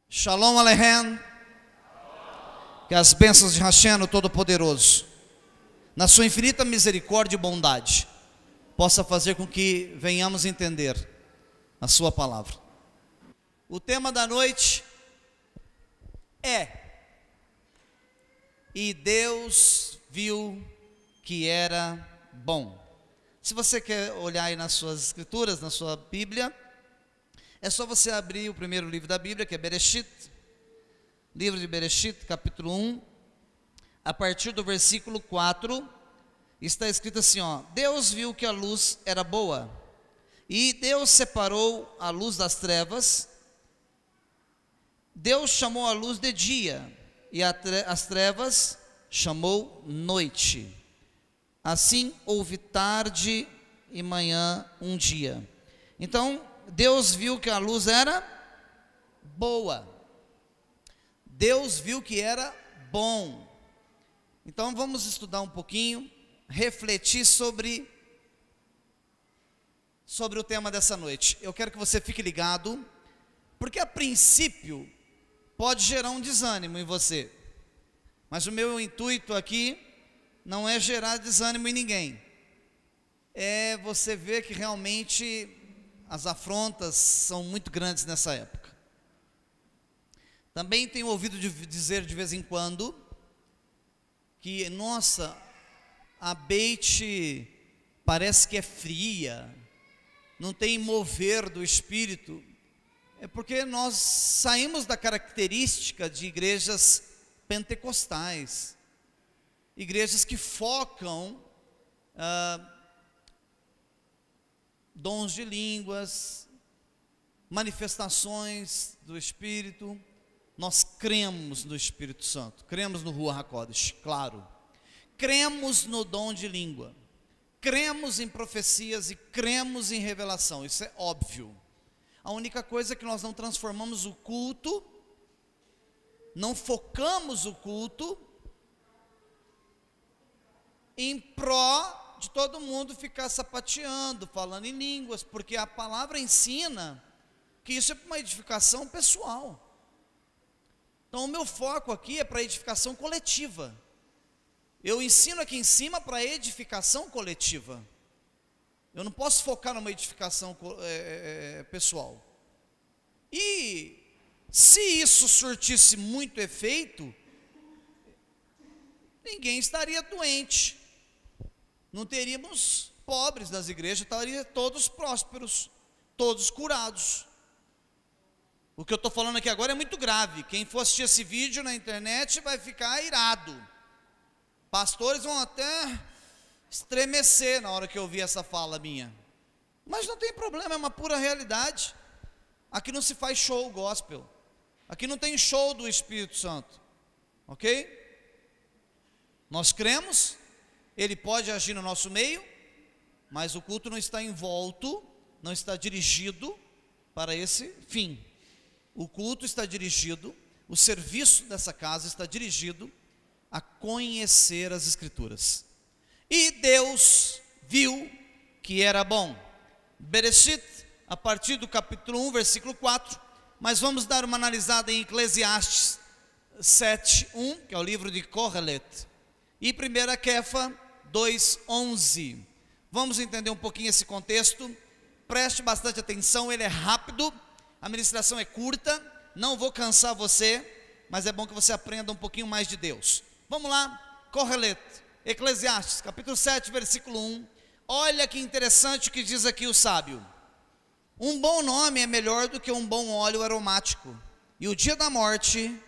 Shalom Aleichem. Que as bênçãos de Hashem, o Todo-Poderoso, na sua infinita misericórdia e bondade, possa fazer com que venhamos entender a sua palavra. O tema da noite é: e Deus viu que era bom. Se você quer olhar aí nas suas escrituras, na sua Bíblia, é só você abrir o primeiro livro da Bíblia, que é Bereshit, livro de Bereshit, capítulo 1, a partir do versículo 4, está escrito assim, ó: Deus viu que a luz era boa, e Deus separou a luz das trevas. Deus chamou a luz de dia, e as trevas chamou noite. Assim houve tarde e manhã um dia. Então Deus viu que a luz era boa. Deus viu que era bom. Então vamos estudar um pouquinho, refletir sobre o tema dessa noite. Eu quero que você fique ligado, porque a princípio pode gerar um desânimo em você, mas o meu intuito aqui não é gerar desânimo em ninguém, é você ver que realmente as afrontas são muito grandes nessa época. Também tenho ouvido dizer de vez em quando que, nossa, a Beit parece que é fria, não tem mover do Espírito. É porque nós saímos da característica de igrejas pentecostais, igrejas que focam dons de línguas, manifestações do Espírito. Nós cremos no Espírito Santo, cremos no Ruach HaKodesh, claro, cremos no dom de língua, cremos em profecias e cremos em revelação, isso é óbvio. A única coisa é que nós não transformamos o culto, não focamos o culto em pró de todo mundo ficar sapateando, falando em línguas, porque a palavra ensina que isso é uma edificação pessoal. Então o meu foco aqui é para edificação coletiva. Eu ensino aqui em cima para edificação coletiva. Eu não posso focar numa edificação pessoal. E se isso surtisse muito efeito, ninguém estaria doente. Não teríamos pobres nas igrejas, estariam todos prósperos, todos curados. O que eu estou falando aqui agora é muito grave. Quem for assistir esse vídeo na internet vai ficar irado. Pastores vão até estremecer na hora que ouvir essa fala minha. Mas não tem problema, é uma pura realidade. Aqui não se faz show gospel. Aqui não tem show do Espírito Santo. Ok? Nós cremos, Ele pode agir no nosso meio, mas o culto não está envolto, não está dirigido para esse fim. O culto está dirigido, o serviço dessa casa está dirigido a conhecer as Escrituras. E Deus viu que era bom. Bereshit, a partir do capítulo 1, versículo 4, mas vamos dar uma analisada em Eclesiastes 7:1, que é o livro de Kohelet, e 1 Kefa 2:11. Vamos entender um pouquinho esse contexto, preste bastante atenção, ele é rápido, a ministração é curta, não vou cansar você, mas é bom que você aprenda um pouquinho mais de Deus. Vamos lá, Kohelet, Eclesiastes, capítulo 7, versículo 1. Olha que interessante o que diz aqui o sábio: um bom nome é melhor do que um bom óleo aromático, e o dia da morte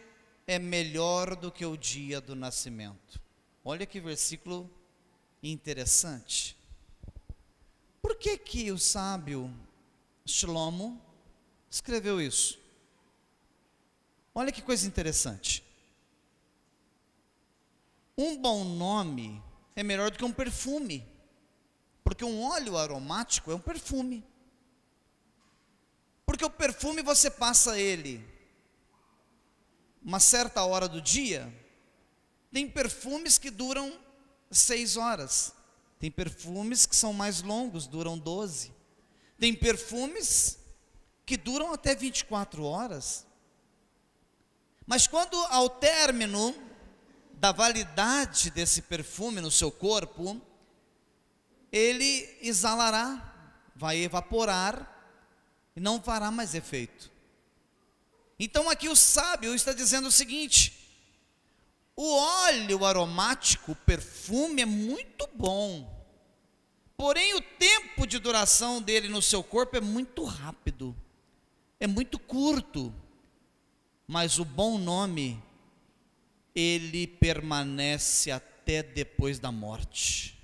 é melhor do que o dia do nascimento. Olha que versículo interessante. Por que que o sábio Shlomo escreveu isso? Olha que coisa interessante. Um bom nome é melhor do que um perfume, Porque um óleo aromático é um perfume. Porque o perfume você passa ele uma certa hora do dia. Tem perfumes que duram 6 horas. Tem perfumes que são mais longos, duram 12. Tem perfumes que duram até 24 horas. Mas quando ao término da validade desse perfume no seu corpo, ele exalará, vai evaporar e não fará mais efeito. Então aqui o sábio está dizendo o seguinte: o óleo aromático, o perfume é muito bom, porém o tempo de duração dele no seu corpo é muito rápido, é muito curto. Mas o bom nome, ele permanece até depois da morte.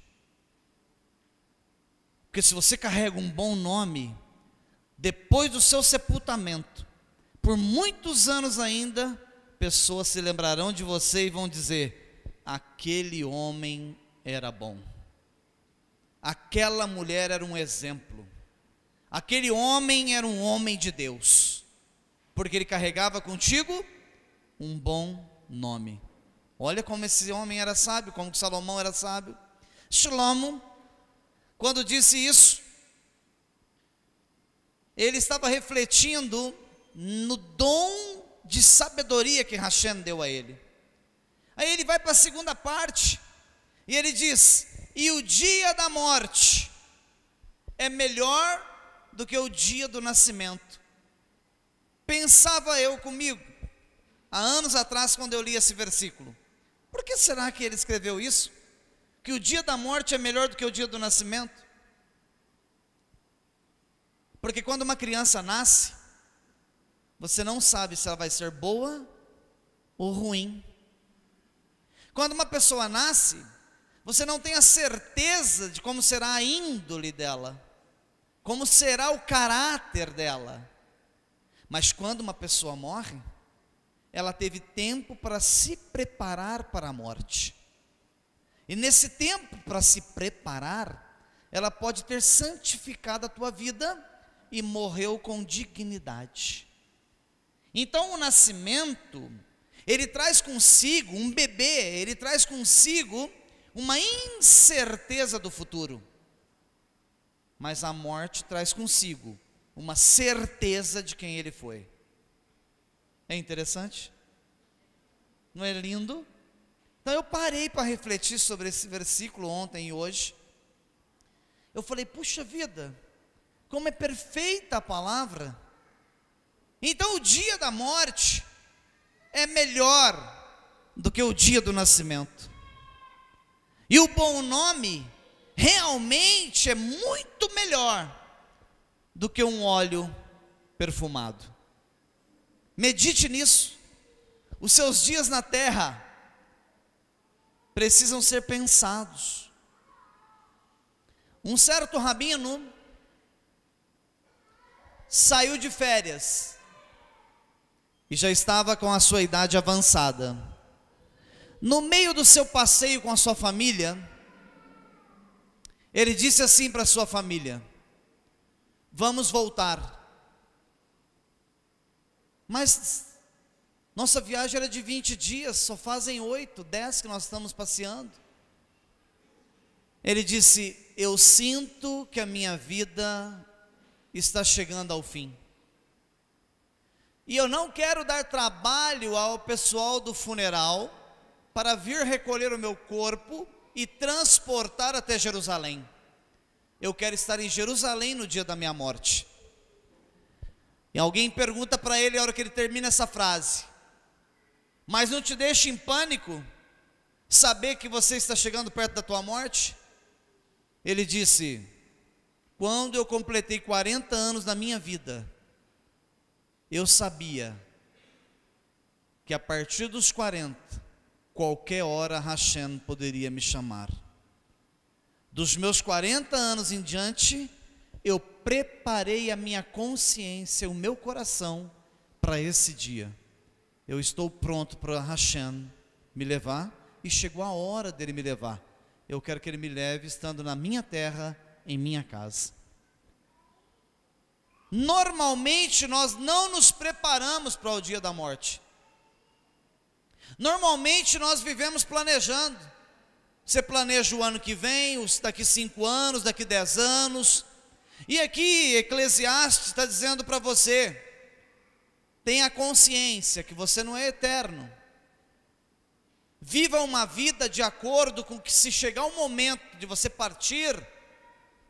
Porque se você carrega um bom nome, depois do seu sepultamento, por muitos anos ainda, pessoas se lembrarão de você e vão dizer: aquele homem era bom, aquela mulher era um exemplo, aquele homem era um homem de Deus, porque ele carregava contigo um bom nome. Olha como esse homem era sábio, como que Salomão era sábio. Shlomo, quando disse isso, ele estava refletindo no dom de sabedoria que Hashem deu a ele. Aí ele vai para a segunda parte, e ele diz: e o dia da morte é melhor do que o dia do nascimento. Pensava eu comigo, há anos atrás, quando eu li esse versículo, por que será que ele escreveu isso? Que o dia da morte é melhor do que o dia do nascimento? Porque quando uma criança nasce, você não sabe se ela vai ser boa ou ruim. Quando uma pessoa nasce, você não tem a certeza de como será a índole dela, como será o caráter dela. Mas quando uma pessoa morre, ela teve tempo para se preparar para a morte. E nesse tempo para se preparar, ela pode ter santificado a tua vida e morreu com dignidade. Então o nascimento, ele traz consigo um bebê, ele traz consigo uma incerteza do futuro. Mas a morte traz consigo uma certeza de quem ele foi. É interessante? Não é lindo? Então eu parei para refletir sobre esse versículo ontem e hoje. Eu falei: puxa vida, como é perfeita a palavra. Então o dia da morte é melhor do que o dia do nascimento. E o bom nome realmente é muito melhor do que um óleo perfumado. Medite nisso. Os seus dias na terra precisam ser pensados. Um certo rabino saiu de férias e já estava com a sua idade avançada. No meio do seu passeio com a sua família, ele disse assim para a sua família: vamos voltar. Mas nossa viagem era de 20 dias, só fazem 8, 10 que nós estamos passeando. Ele disse: eu sinto que a minha vida está chegando ao fim. E eu não quero dar trabalho ao pessoal do funeral para vir recolher o meu corpo e transportar até Jerusalém. Eu quero estar em Jerusalém no dia da minha morte. E alguém pergunta para ele, a hora que ele termina essa frase: mas não te deixa em pânico saber que você está chegando perto da tua morte? Ele disse: quando eu completei 40 anos da minha vida, eu sabia que a partir dos 40, qualquer hora Hashem poderia me chamar. Dos meus 40 anos em diante, eu preparei a minha consciência, o meu coração para esse dia. Eu estou pronto para Hashem me levar, e chegou a hora dele me levar. Eu quero que ele me leve estando na minha terra, em minha casa. Normalmente nós não nos preparamos para o dia da morte. Normalmente nós vivemos planejando. Você planeja o ano que vem, daqui 5 anos, daqui 10 anos. E aqui Eclesiastes está dizendo para você: tenha consciência que você não é eterno. Viva uma vida de acordo com que, se chegar o momento de você partir,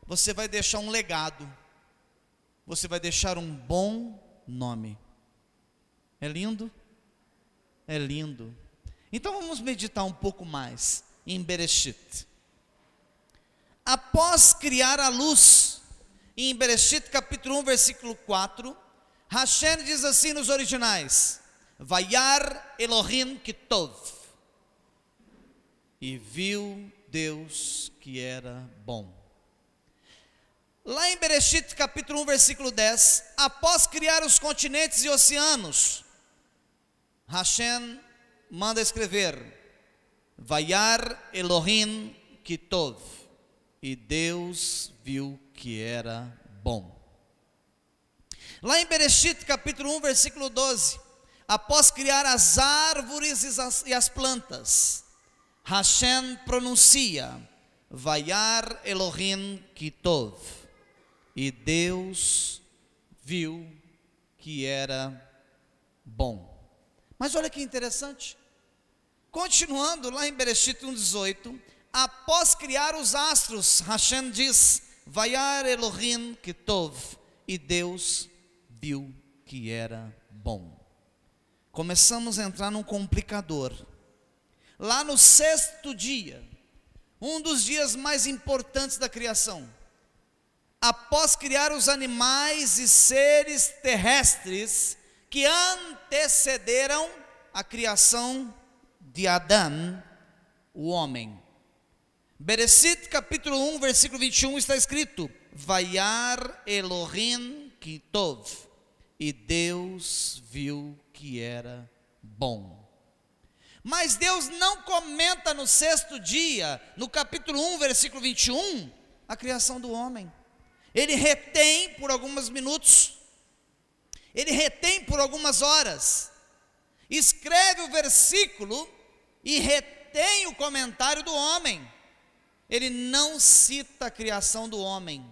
você vai deixar um legado. Você vai deixar um bom nome. É lindo? É lindo. Então vamos meditar um pouco mais em Bereshit. Após criar a luz, em Bereshit capítulo 1, versículo 4, Hashem diz assim nos originais: Vayar Elohim Kitov. E viu Deus que era bom. Lá em Bereshit capítulo 1, versículo 10, após criar os continentes e oceanos, Hashem manda escrever: Vayar Elohim Kitov. E Deus viu que era bom. Lá em Bereshit capítulo 1, versículo 12, após criar as árvores e as plantas, Hashem pronuncia: Vayar Elohim Kitov. E Deus viu que era bom. Mas olha que interessante. Continuando lá em Bereshit 1:18, após criar os astros, Hashem diz: Vayar Elohim Kitov. E Deus viu que era bom. Começamos a entrar num complicador. Lá no 6º dia, um dos dias mais importantes da criação, após criar os animais e seres terrestres que antecederam a criação de Adão, o homem. Bereshit capítulo 1, versículo 21 está escrito: Vayar Elohim Kitov. E Deus viu que era bom. Mas Deus não comenta no 6º dia, no capítulo 1, versículo 21, a criação do homem. Ele retém por alguns minutos, ele retém por algumas horas, escreve o versículo e retém o comentário do homem. Ele não cita a criação do homem.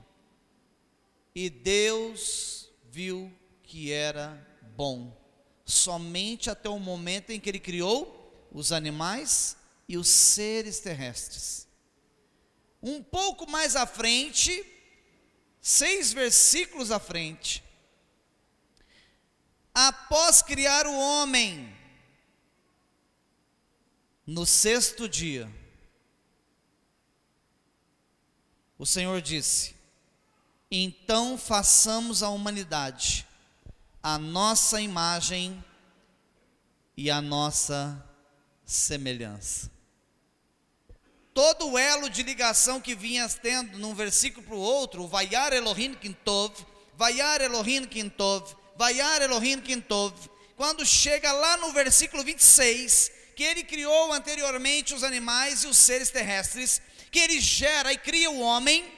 E Deus viu que era bom, somente até o momento em que ele criou os animais e os seres terrestres. Um pouco mais à frente, 6 versículos à frente, após criar o homem, no 6º dia, o Senhor disse: então façamos a humanidade a nossa imagem e a nossa semelhança. Todo o elo de ligação que vinhas tendo num versículo para o outro, Vayar Elohim Kitov, Vayar Elohim Kitov, Vayar Elohim Kitov, quando chega lá no versículo 26, que ele criou anteriormente os animais e os seres terrestres, que ele gera e cria o homem,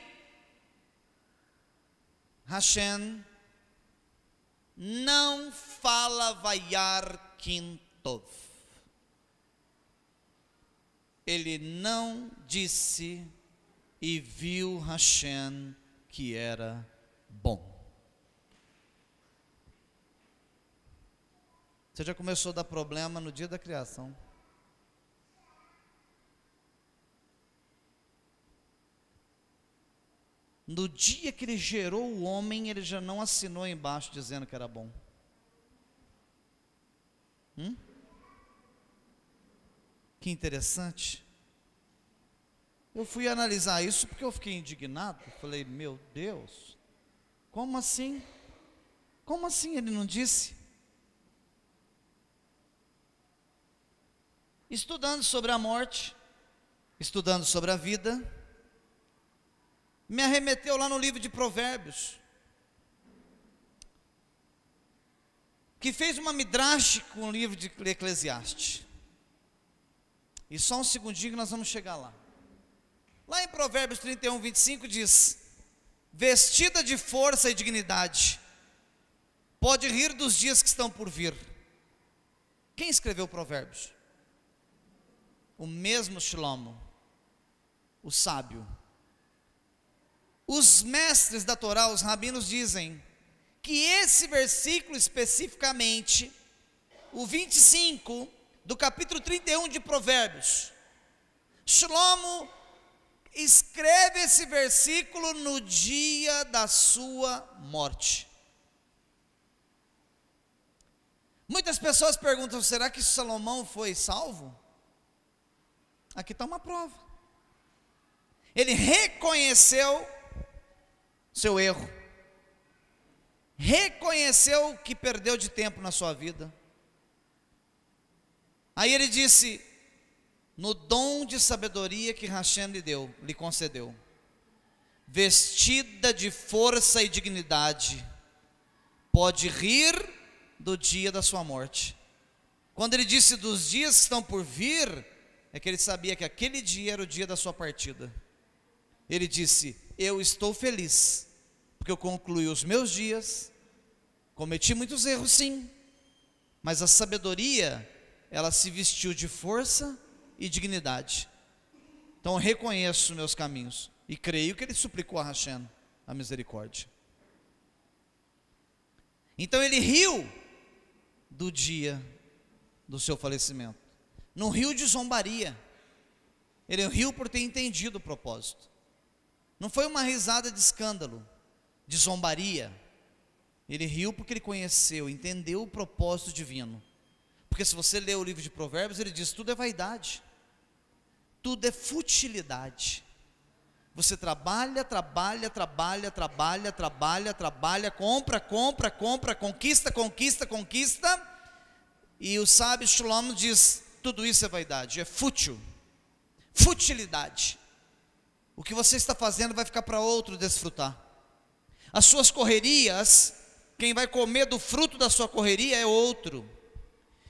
Hashem não fala Vayar Kitov. Ele não disse: e viu Hashem que era bom. Você já começou a dar problema no dia da criação. No dia que ele gerou o homem, ele já não assinou embaixo dizendo que era bom. Que interessante. Eu fui analisar isso porque eu fiquei indignado. Falei: meu Deus, como assim? Como assim ele não disse? Estudando sobre a morte, estudando sobre a vida, me arremeteu lá no livro de Provérbios, que fez uma midrash com o livro de Eclesiastes. E só um segundinho que nós vamos chegar lá. Lá em Provérbios 31, 25 diz: vestida de força e dignidade, pode rir dos dias que estão por vir. Quem escreveu Provérbios? O mesmo Shlomo, o sábio. Os mestres da Torá, os rabinos, dizem que esse versículo especificamente, o 25 do capítulo 31 de Provérbios, Shlomo escreve esse versículo no dia da sua morte. Muitas pessoas perguntam: será que Salomão foi salvo? Aqui está uma prova. Ele reconheceu seu erro, reconheceu que perdeu de tempo na sua vida. Aí ele disse: no dom de sabedoria que Hashem lhe concedeu, vestida de força e dignidade, pode rir do dia da sua morte. Quando ele disse dos dias que estão por vir, é que ele sabia que aquele dia era o dia da sua partida. Ele disse: eu estou feliz, porque eu concluí os meus dias, cometi muitos erros sim, mas a sabedoria, ela se vestiu de força e dignidade. Então eu reconheço meus caminhos, e creio que ele suplicou a Hashem a misericórdia. Então ele riu do dia do seu falecimento, não riu de zombaria, ele riu por ter entendido o propósito. Não foi uma risada de escândalo, de zombaria. Ele riu porque ele conheceu, entendeu o propósito divino. Porque se você ler o livro de Provérbios, ele diz: tudo é vaidade, tudo é futilidade. Você trabalha, compra, conquista, e o sábio Shlomo diz: tudo isso é vaidade, é fútil, futilidade. O que você está fazendo vai ficar para outro desfrutar. As suas correrias, quem vai comer do fruto da sua correria é outro.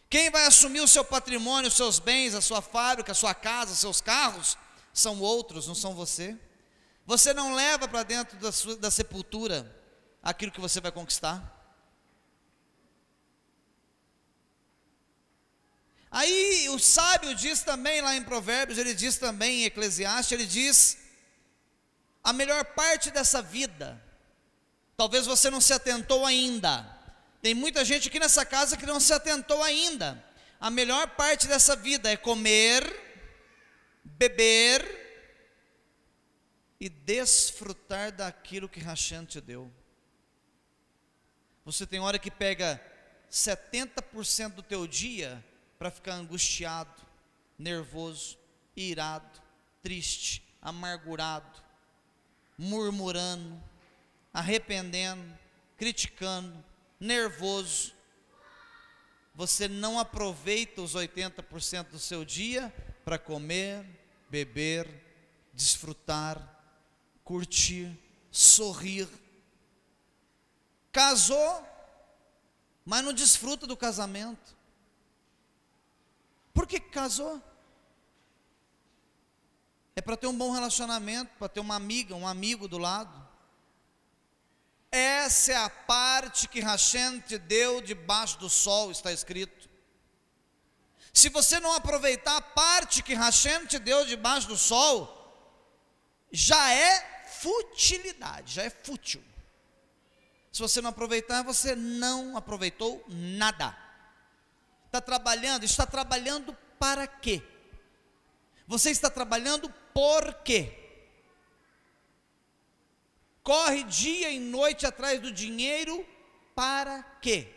Quem vai assumir o seu patrimônio, os seus bens, a sua fábrica, a sua casa, os seus carros, são outros, não são você. Você não leva para dentro da sepultura aquilo que você vai conquistar. Aí o sábio diz também lá em Provérbios, ele diz também em Eclesiastes, ele diz: a melhor parte dessa vida, talvez você não se atentou ainda. Tem muita gente aqui nessa casa que não se atentou ainda. A melhor parte dessa vida é comer, beber e desfrutar daquilo que Hashem te deu. Você tem hora que pega 70% do teu dia para ficar angustiado, nervoso, irado, triste, amargurado, murmurando, arrependendo, criticando, nervoso. Você não aproveita os 80% do seu dia para comer, beber, desfrutar, curtir, sorrir. Casou, mas não desfruta do casamento. Por que casou? É para ter um bom relacionamento, para ter uma amiga, um amigo do lado. Essa é a parte que Hashem te deu debaixo do sol, está escrito. Se você não aproveitar a parte que Hashem te deu debaixo do sol, já é futilidade, já é fútil. Se você não aproveitar, você não aproveitou nada. Está trabalhando para quê? Você está trabalhando por quê? Corre dia e noite atrás do dinheiro, para quê?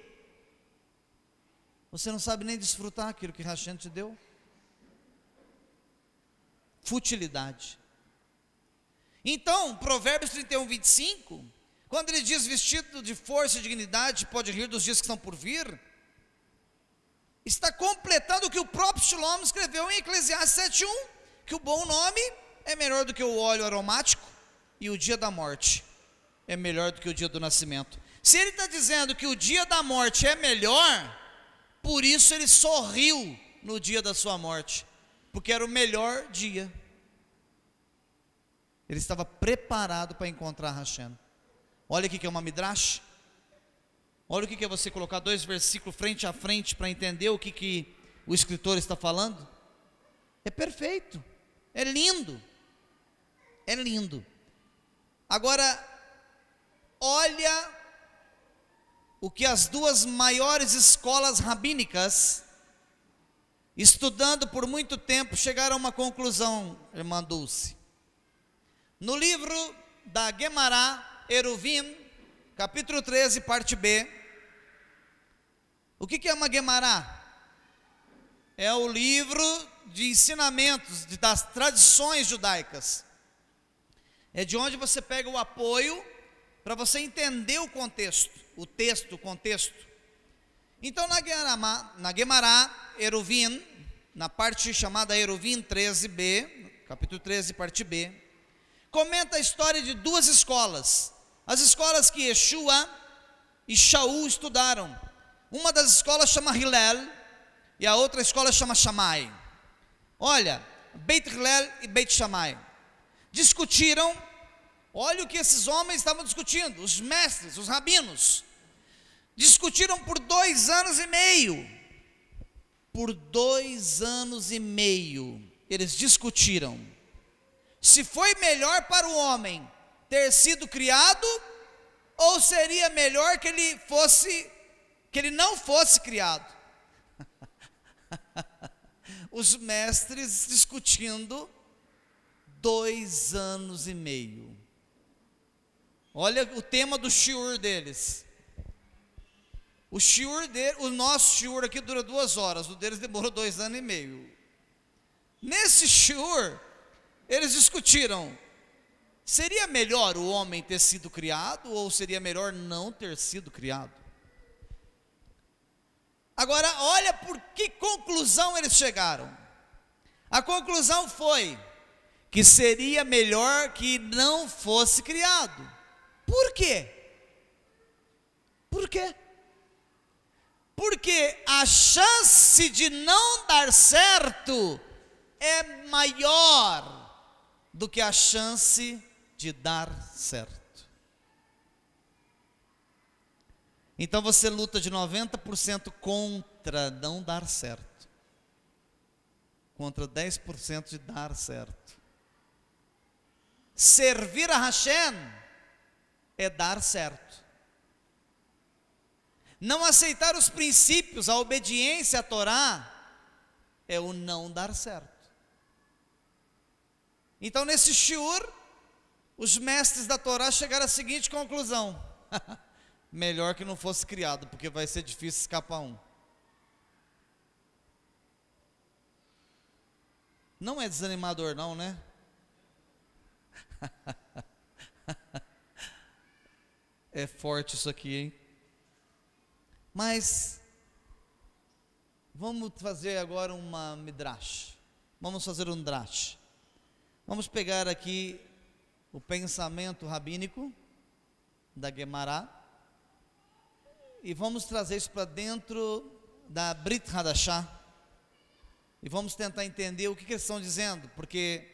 Você não sabe nem desfrutar aquilo que Hashem te deu? Futilidade. Então, Provérbios 31, 25, quando ele diz vestido de força e dignidade, pode rir dos dias que estão por vir, está completando o que o próprio Shlomo escreveu em Eclesiastes 7:1, que o bom nome é melhor do que o óleo aromático, e o dia da morte é melhor do que o dia do nascimento. Se ele está dizendo que o dia da morte é melhor, por isso ele sorriu no dia da sua morte, porque era o melhor dia. Ele estava preparado para encontrar Hashem. Olha o que é uma midrash. Olha o que é você colocar dois versículos frente a frente para entender o que o escritor está falando. É perfeito, é lindo, é lindo. Agora, olha o que as duas maiores escolas rabínicas, estudando por muito tempo, chegaram a uma conclusão, irmã Dulce. No livro da Gemara, Eruvin, capítulo 13, parte B. O que é uma Gemara? É o livro de ensinamentos, das tradições judaicas. É de onde você pega o apoio para você entender o contexto, o contexto. Então na Gemara, Eruvin, na parte chamada Eruvin 13b, capítulo 13, parte B, comenta a história de duas escolas. As escolas que Yeshua e Shaul estudaram. Uma das escolas chama Hillel e a outra escola chama Shammai. Olha, Beit Hillel e Beit Shammai discutiram. Olha o que esses homens estavam discutindo, os mestres, os rabinos. Discutiram por 2 anos e meio. Por 2 anos e meio, eles discutiram se foi melhor para o homem ter sido criado, ou seria melhor que ele não fosse criado. Os mestres discutindo 2 anos e meio. Olha o tema do shiur deles. O nosso shiur aqui dura 2 horas, o deles demorou 2 anos e meio. Nesse shiur, eles discutiram: seria melhor o homem ter sido criado, ou seria melhor não ter sido criado? Agora, olha por que conclusão eles chegaram. A conclusão foi que seria melhor que não fosse criado. Por quê? Por quê? Porque a chance de não dar certo é maior do que a chance de dar certo. Então você luta de 90% contra não dar certo, contra 10% de dar certo. Servir a Hashem é dar certo. Não aceitar os princípios, a obediência à Torá, é o não dar certo. Então nesse shiur, os mestres da Torá chegaram à seguinte conclusão: melhor que não fosse criado, porque vai ser difícil escapar um. Não é desanimador não, né? É forte isso aqui, hein? Mas vamos fazer agora uma midrash. Vamos fazer um drash. Vamos pegar aqui o pensamento rabínico da Gemara e vamos trazer isso para dentro da Brit Hadashah e vamos tentar entender o que eles estão dizendo, porque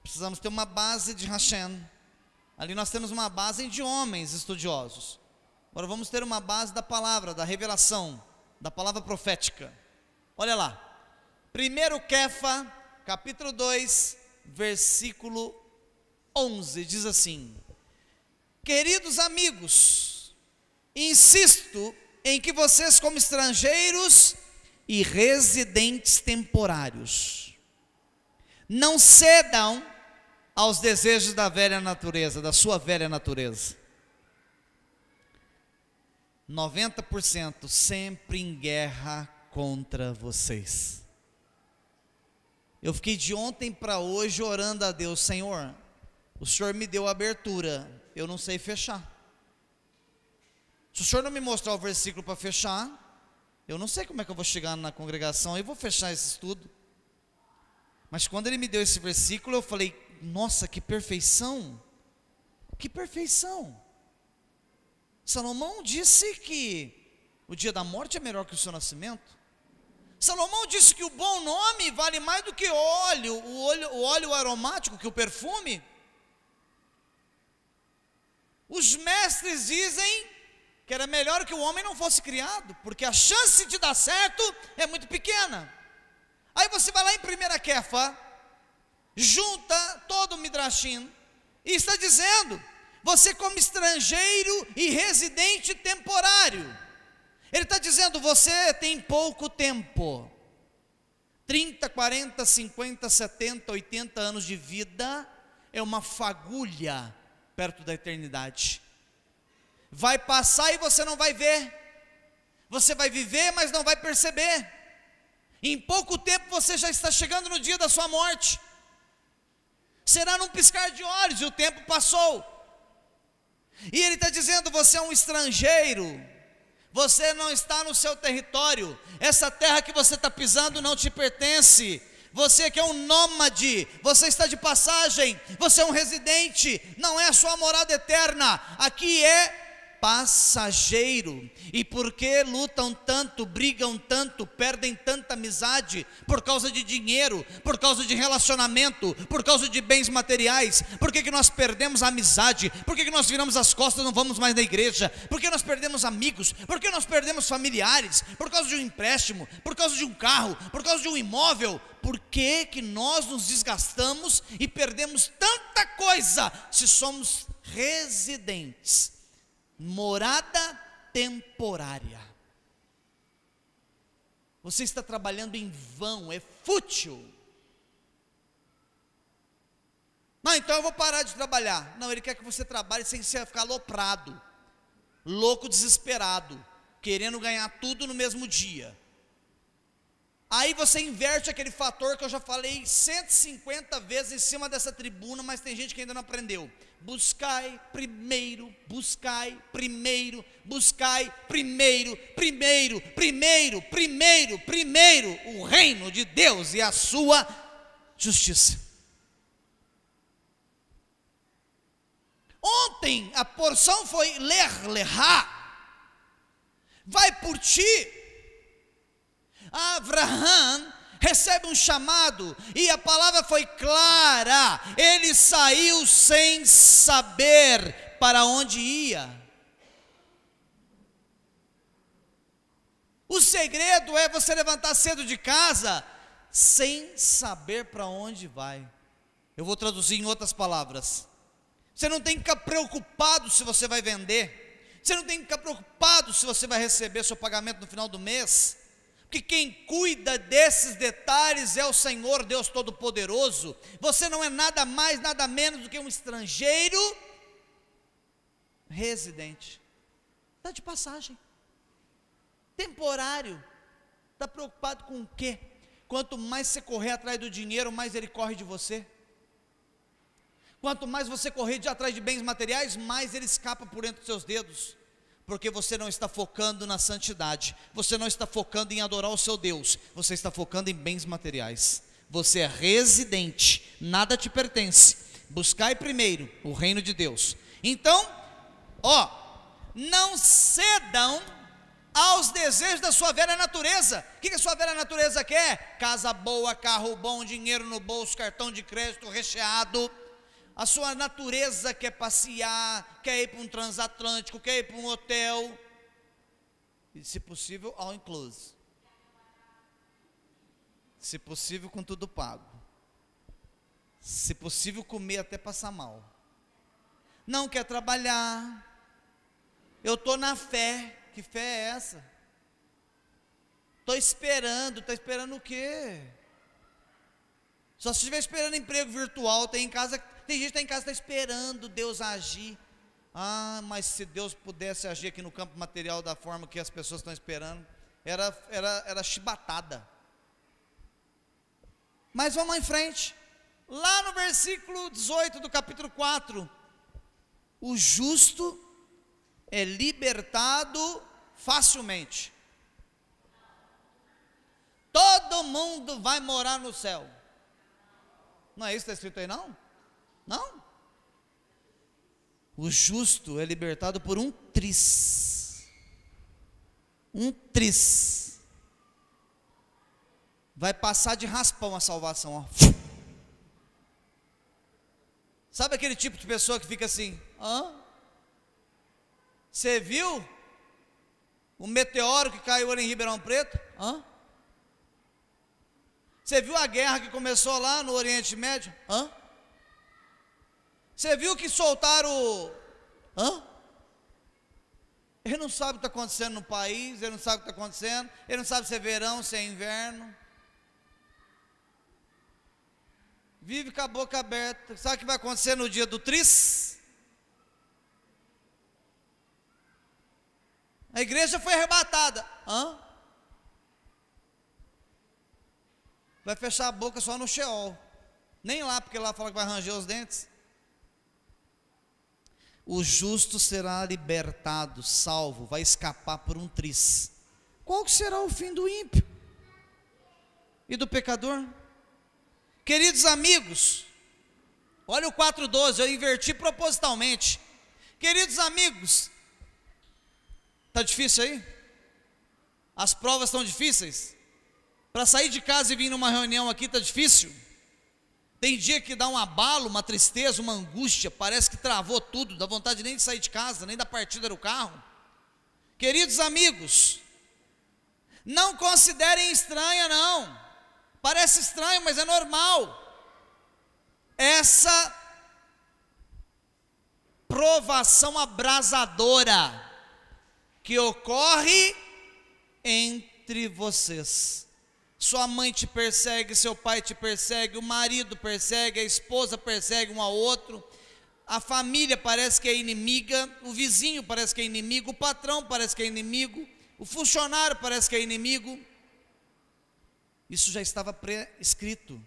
precisamos ter uma base de Hashem. Ali nós temos uma base de homens estudiosos. Agora vamos ter uma base da palavra, da revelação, da palavra profética. Olha lá, 1 Kefa, capítulo 2, versículo 11, diz assim: queridos amigos, insisto em que vocês, como estrangeiros e residentes temporários, não cedam aos desejos da velha natureza, da sua velha natureza. 90% sempre em guerra contra vocês. Eu fiquei de ontem para hoje orando a Deus: Senhor, o Senhor me deu abertura, eu não sei fechar. Se o Senhor não me mostrar o versículo para fechar, eu não sei como é que eu vou chegar na congregação e vou fechar esse estudo. Mas quando Ele me deu esse versículo, eu falei: nossa, que perfeição! Que perfeição! Salomão disse que o dia da morte é melhor que o seu nascimento. Salomão disse que o bom nome vale mais do que o óleo aromático, que o perfume. Os mestres dizem que era melhor que o homem não fosse criado, porque a chance de dar certo é muito pequena. Aí você vai lá em 1 Kéfa, junta todo o Midrashim, e está dizendo, você como estrangeiro e residente temporário. Ele está dizendo, você tem pouco tempo, 30, 40, 50, 70, 80 anos de vida, é uma fagulha perto da eternidade. Vai passar e você não vai ver, você vai viver, mas não vai perceber. Em pouco tempo você já está chegando no dia da sua morte, será num piscar de olhos, e o tempo passou. E ele está dizendo, você é um estrangeiro, você não está no seu território, essa terra que você está pisando não te pertence, você que é um nômade, você está de passagem, você é um residente, não é a sua morada eterna, aqui é passageiro. E por que lutam tanto, brigam tanto, perdem tanta amizade? Por causa de dinheiro, por causa de relacionamento, por causa de bens materiais. Por que nós perdemos a amizade? Por que nós viramos as costas e não vamos mais na igreja? Por que nós perdemos amigos? Por que nós perdemos familiares? Por causa de um empréstimo, por causa de um carro, por causa de um imóvel. Por que nós nos desgastamos e perdemos tanta coisa se somos residentes? Morada temporária. Você está trabalhando em vão, é fútil. Não, então eu vou parar de trabalhar. Não, ele quer que você trabalhe sem ficar aloprado, louco, desesperado, querendo ganhar tudo no mesmo dia. Aí você inverte aquele fator que eu já falei 150 vezes em cima dessa tribuna, mas tem gente que ainda não aprendeu. Buscai primeiro, buscai primeiro, buscai primeiro, primeiro, primeiro, primeiro, primeiro o reino de Deus e a sua justiça. Ontem a porção foi lechá, vai por ti. Abraão recebe um chamado, e a palavra foi clara, ele saiu sem saber para onde ia. O segredo é você levantar cedo de casa, sem saber para onde vai. Eu vou traduzir em outras palavras. Você não tem que ficar preocupado se você vai vender, você não tem que ficar preocupado se você vai receber seu pagamento no final do mês, porque quem cuida desses detalhes é o Senhor Deus Todo-Poderoso. Você não é nada mais, nada menos do que um estrangeiro residente, está de passagem, temporário. Está preocupado com o quê? Quanto mais você correr atrás do dinheiro, mais ele corre de você. Quanto mais você correr atrás de bens materiais, mais ele escapa por entre os seus dedos. Porque você não está focando na santidade, você não está focando em adorar o seu Deus, você está focando em bens materiais. Você é residente, nada te pertence. Buscai primeiro o reino de Deus. Então, não cedam aos desejos da sua velha natureza. O que a sua velha natureza quer? Casa boa, carro bom, dinheiro no bolso, cartão de crédito recheado. A sua natureza quer passear, quer ir para um transatlântico, quer ir para um hotel, e se possível, all inclusive. Se possível, com tudo pago. Se possível, comer até passar mal. Não quer trabalhar. Eu estou na fé. Que fé é essa? Estou esperando. Está esperando o quê? Só se estiver esperando emprego virtual. Tem gente que está em casa, está esperando Deus agir. Ah, mas se Deus pudesse agir aqui no campo material da forma que as pessoas estão esperando, era chibatada. Mas vamos lá em frente. Lá no versículo 18 do capítulo 4, o justo é libertado facilmente. Todo mundo vai morar no céu. Não é isso que está escrito aí não? Não. O justo é libertado por um tris. Um tris. Vai passar de raspão a salvação, ó. Sabe aquele tipo de pessoa que fica assim, hã? Você viu o meteoro que caiu ali em Ribeirão Preto? Hã? Você viu a guerra que começou lá no Oriente Médio? Hã? Você viu que soltaram Hã? Ele não sabe o que está acontecendo no país, ele não sabe o que está acontecendo, ele não sabe se é verão, se é inverno. Vive com a boca aberta. Sabe o que vai acontecer no dia do tris? A igreja foi arrebatada. Hã? Vai fechar a boca só no Sheol. Nem lá, porque lá fala que vai ranger os dentes. O justo será libertado, salvo, vai escapar por um tris. Qual que será o fim do ímpio e do pecador? Queridos amigos, olha o 4:12, eu inverti propositalmente. Queridos amigos, está difícil aí? As provas estão difíceis? Para sair de casa e vir numa reunião aqui está difícil? Tem dia que dá um abalo, uma tristeza, uma angústia, parece que travou tudo, dá vontade nem de sair de casa, nem da partida do carro. Queridos amigos, não considerem estranha não, parece estranho, mas é normal, essa provação abrasadora que ocorre entre vocês. Sua mãe te persegue, seu pai te persegue, o marido persegue, a esposa persegue um ao outro, a família parece que é inimiga, o vizinho parece que é inimigo, o patrão parece que é inimigo, o funcionário parece que é inimigo. Isso já estava pré-escrito,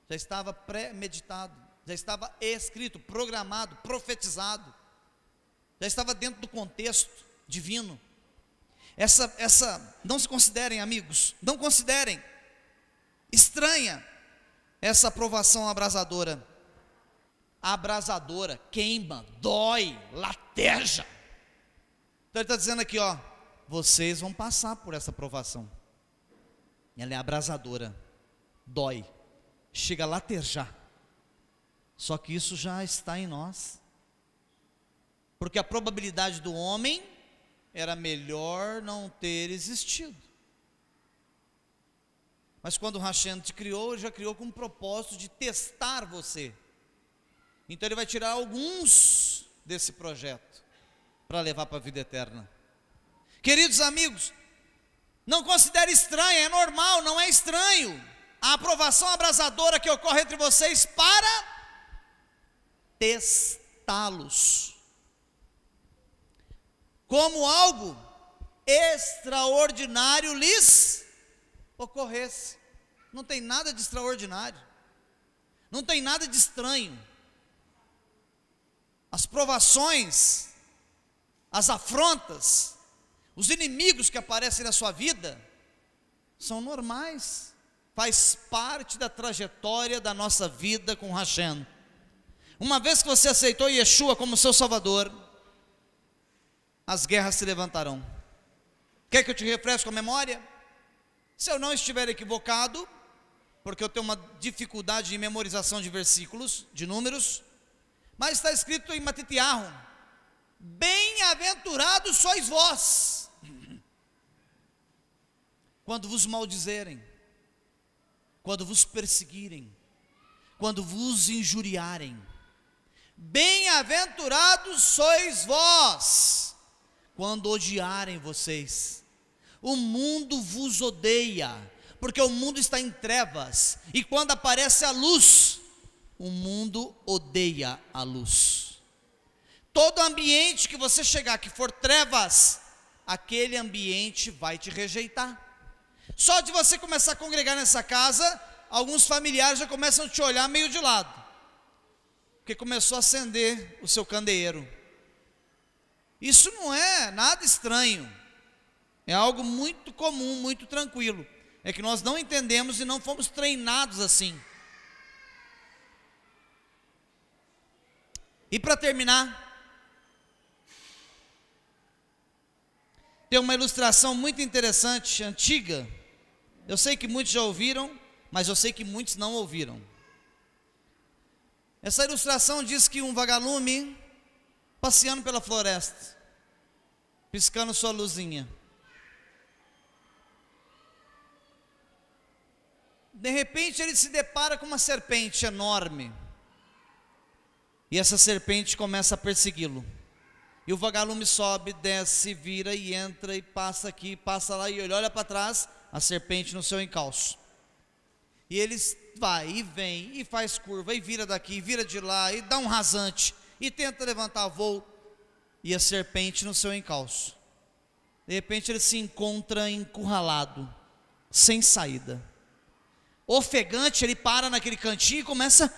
já estava pré-meditado, já estava escrito, programado, profetizado, já estava dentro do contexto divino. Não se considerem, amigos, não considerem estranha essa provação abrasadora. Abrasadora, queima, dói, lateja. Então ele está dizendo aqui, ó, vocês vão passar por essa provação. Ela é abrasadora, dói, chega a latejar. Só que isso já está em nós, porque a probabilidade do homem era melhor não ter existido. Mas quando o Hashem te criou, ele já criou com o propósito de testar você. Então ele vai tirar alguns desse projeto para levar para a vida eterna. Queridos amigos, não considere estranho, é normal, não é estranho a aprovação abrasadora que ocorre entre vocês para testá-los, como algo extraordinário lhes ocorresse. Não tem nada de extraordinário, não tem nada de estranho. As provações, as afrontas, os inimigos que aparecem na sua vida são normais, faz parte da trajetória da nossa vida com Hashem. Uma vez que você aceitou Yeshua como seu Salvador, as guerras se levantarão. Quer que eu te refresque com a memória? Se eu não estiver equivocado, porque eu tenho uma dificuldade de memorização de versículos, de números, mas está escrito em Matitiahu: bem-aventurados sois vós, quando vos maldizerem, quando vos perseguirem, quando vos injuriarem. Bem-aventurados sois vós, quando odiarem vocês. O mundo vos odeia, porque o mundo está em trevas, e quando aparece a luz, o mundo odeia a luz. Todo ambiente que você chegar que for trevas, aquele ambiente vai te rejeitar. Só de você começar a congregar nessa casa, alguns familiares já começam a te olhar meio de lado, porque começou a acender o seu candeeiro. Isso não é nada estranho, é algo muito comum, muito tranquilo. É que nós não entendemos e não fomos treinados assim. E para terminar, tem uma ilustração muito interessante, antiga. Eu sei que muitos já ouviram, mas eu sei que muitos não ouviram. Essa ilustração diz que um vagalume passeando pela floresta, piscando sua luzinha. De repente ele se depara com uma serpente enorme. E essa serpente começa a persegui-lo. E o vagalume sobe, desce, vira e entra e passa aqui, passa lá, e ele olha para trás, a serpente no seu encalço. E ele vai e vem e faz curva e vira daqui, vira de lá e dá um rasante e tenta levantar voo, e a serpente no seu encalço. De repente ele se encontra encurralado, sem saída. Ofegante, ele para naquele cantinho e começa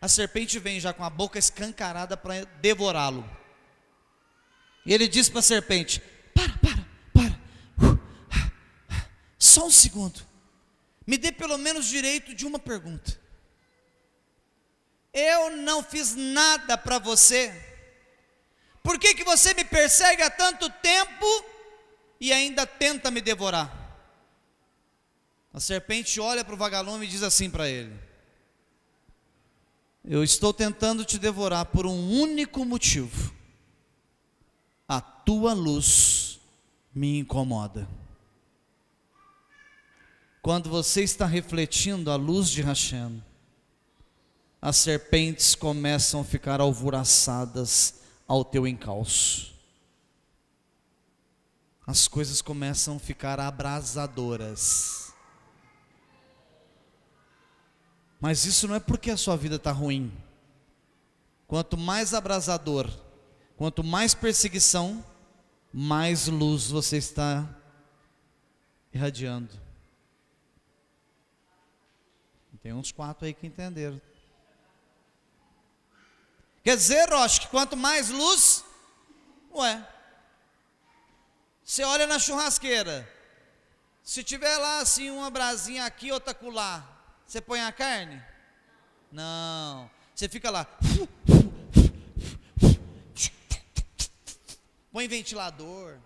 a serpente vem já com a boca escancarada para devorá-lo. E ele diz para a serpente: para, só um segundo, me dê pelo menos direito de uma pergunta. Eu não fiz nada para você, por que você me persegue há tanto tempo e ainda tenta me devorar? A serpente olha para o vagalume e diz assim para ele: eu estou tentando te devorar por um único motivo: a tua luz me incomoda. Quando você está refletindo a luz de Hashem, as serpentes começam a ficar alvoroçadas ao teu encalço. As coisas começam a ficar abrasadoras. Mas isso não é porque a sua vida está ruim. Quanto mais abrasador, quanto mais perseguição, mais luz você está irradiando. Tem uns 4 aí que entenderam. Quer dizer, Rocha, que quanto mais luz, você olha na churrasqueira, se tiver lá assim uma brasinha aqui, outra acolá, você põe a carne? Não. Você fica lá. Põe ventilador,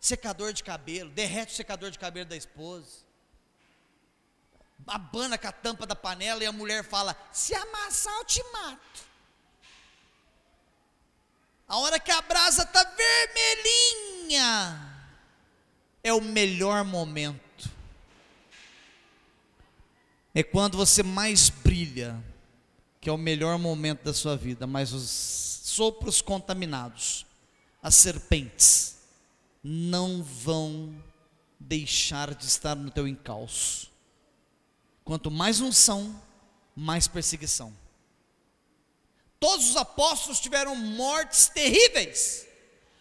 secador de cabelo, derrete o secador de cabelo da esposa, abana com a tampa da panela e a mulher fala: se amassar eu te mato. A hora que a brasa está vermelhinha, é o melhor momento. É quando você mais brilha, que é o melhor momento da sua vida. Mas os sopros contaminados, as serpentes, não vão deixar de estar no teu encalço. Quanto mais unção, mais perseguição. Todos os apóstolos tiveram mortes terríveis.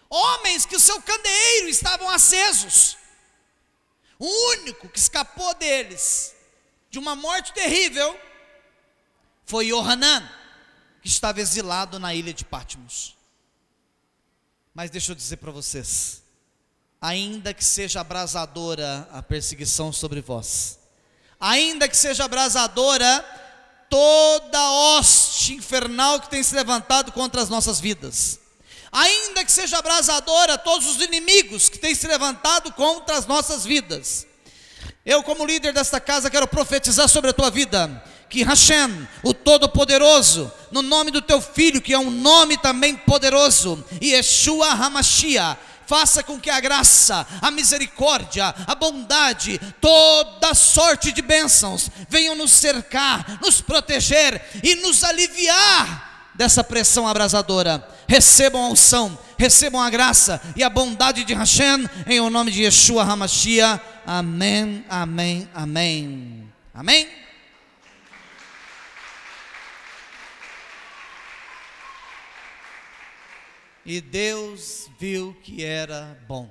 Homens que o seu candeeiro estavam acesos. O único que escapou deles de uma morte terrível foi Yohanan, que estava exilado na ilha de Patmos. Mas deixa eu dizer para vocês, ainda que seja abrasadora a perseguição sobre vós, ainda que seja abrasadora toda hoste infernal que tem se levantado contra as nossas vidas, ainda que seja abrasadora todos os inimigos que têm se levantado contra as nossas vidas, eu, como líder desta casa, quero profetizar sobre a tua vida, que Hashem, o Todo-Poderoso, no nome do teu Filho, que é um nome também poderoso, Yeshua HaMashiach, faça com que a graça, a misericórdia, a bondade, toda sorte de bênçãos venham nos cercar, nos proteger e nos aliviar dessa pressão abrasadora. Recebam a unção, recebam a graça e a bondade de Hashem, em o nome de Yeshua HaMashiach. Amém, amém, amém. Amém? E Deus viu que era bom.